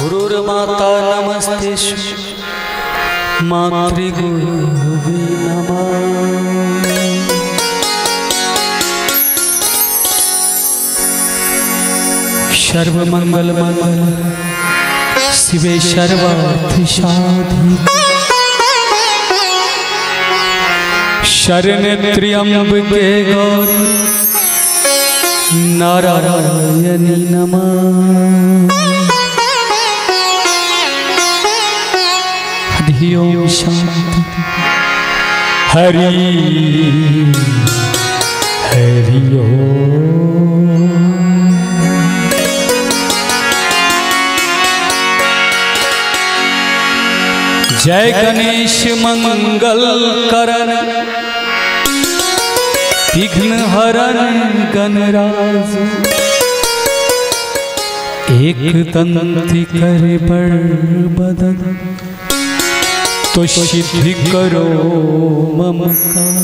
गुरुर्माता नमस्तेषु मातृगुरुवे नमः। सर्वमंगल मंगल शिवे सर्वार्थसाधिके शरण्ये त्र्यंबके गौरी नारायणी नमः। ओम शांति। हरि हरि ओम। जय गणेश मंगल करण विघ्न हरण गणराज एक दंती करे बड़ बदन तो सिद्धि करो मम काम।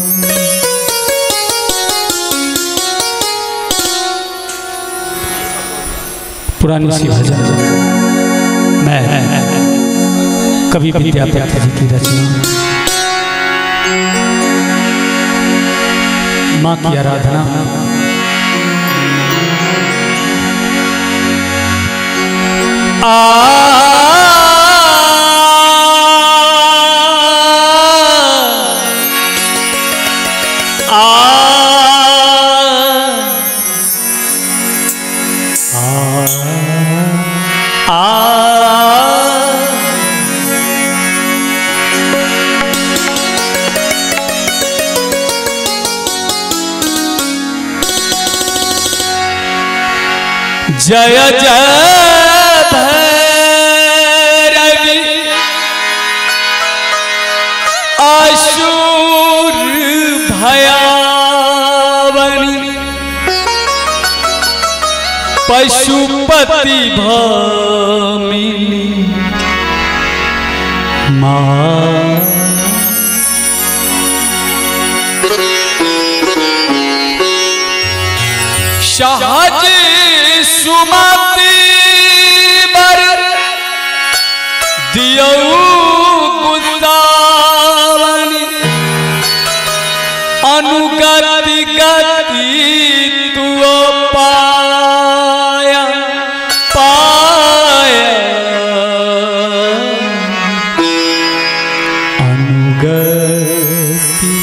पुरानी सी भजन मैं कवि विद्यापति जी की रचना माँ की आराधना। जय जय भैरवी असुर भयावनी पशुपति भामिनी माँ। सहज सुमति बर दियो गुदावनी अनुगति गति तुओ पाया पाया अनुगति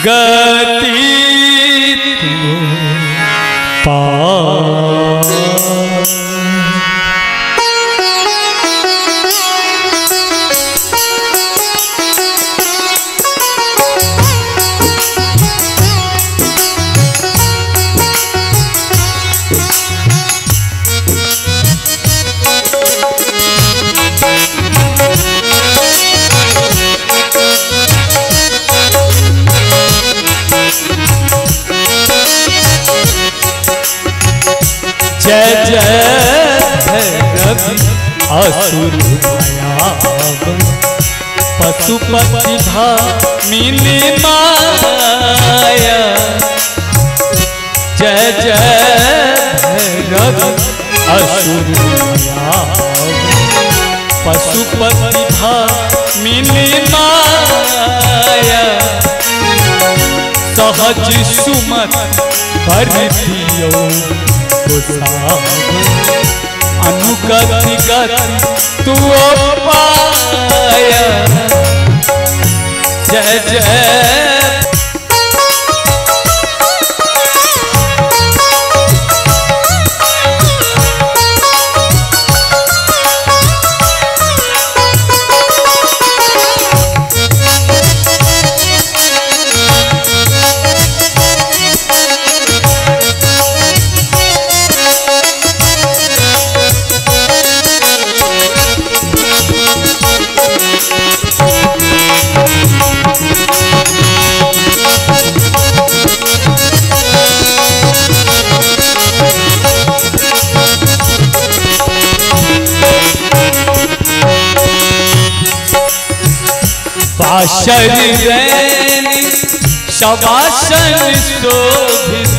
गति तुओ पाया। जय जय भैरवी असुर भयावन पशुपति भामिनी माया। जय जय भैरवी असुर भयावन पशुपति भामिनी माया। सहज सुमति बर दियो अनुगति गति तुओ पाया। जय जय शरीरैनी शवासन शोभित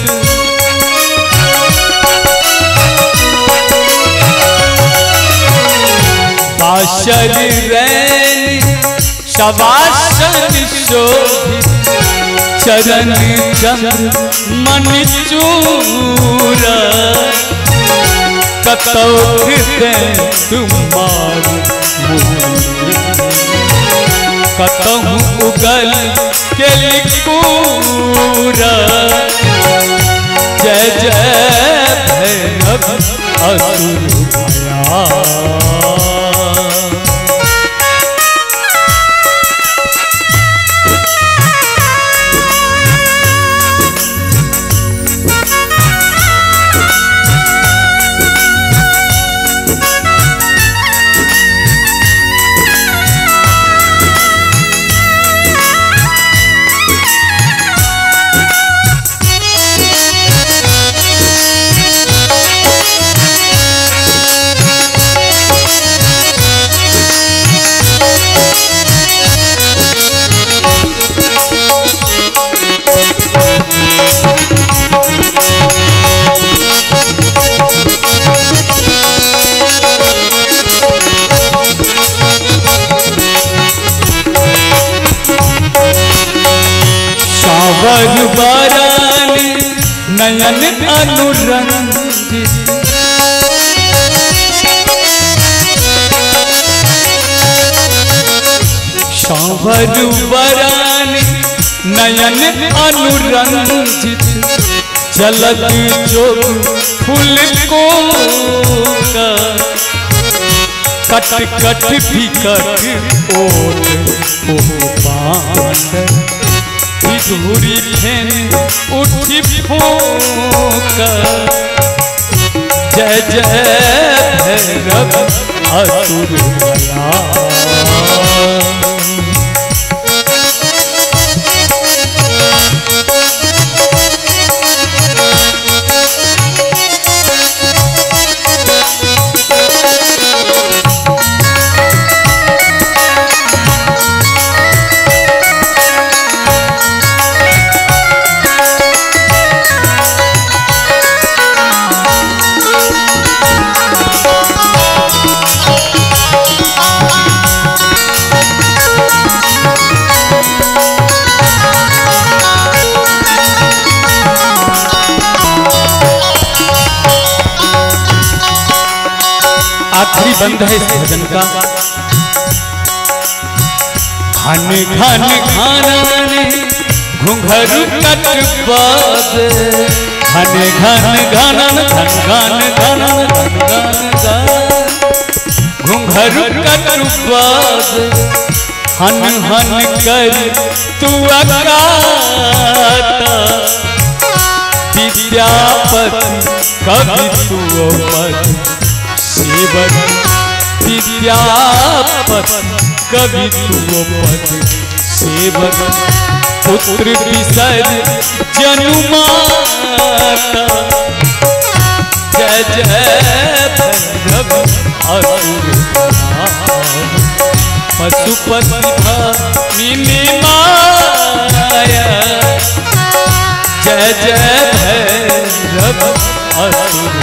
बाशरी रैनी शवासन शोभित चरण चंद्र मणि चूर कतौ हृदय तुम्हार कतहु उगल के लिखूर जय जय भैरव असुर भया वरबारानी नयन अनुरंजित वरबारानी नयन अनुरंजित जलद जोग फूल को कट कट भी कट ओट धूरी फेन उठी फूक जय जय भैरव असुर भया आखिरी बंद है इस भजन का। घन घन घाने घुंघरू कट बाज घन घन घनन घन घन घनन घन घन घुंघरू कट बाज हन हन कर तू अगाता विद्यापति कवि तू पति सेवक विद्यापति कवि तू पति सेवक पुत्र विसर जनुमाता जय जय भैरव असुर पशुपति भामिनी माया जय जय भैरव असुर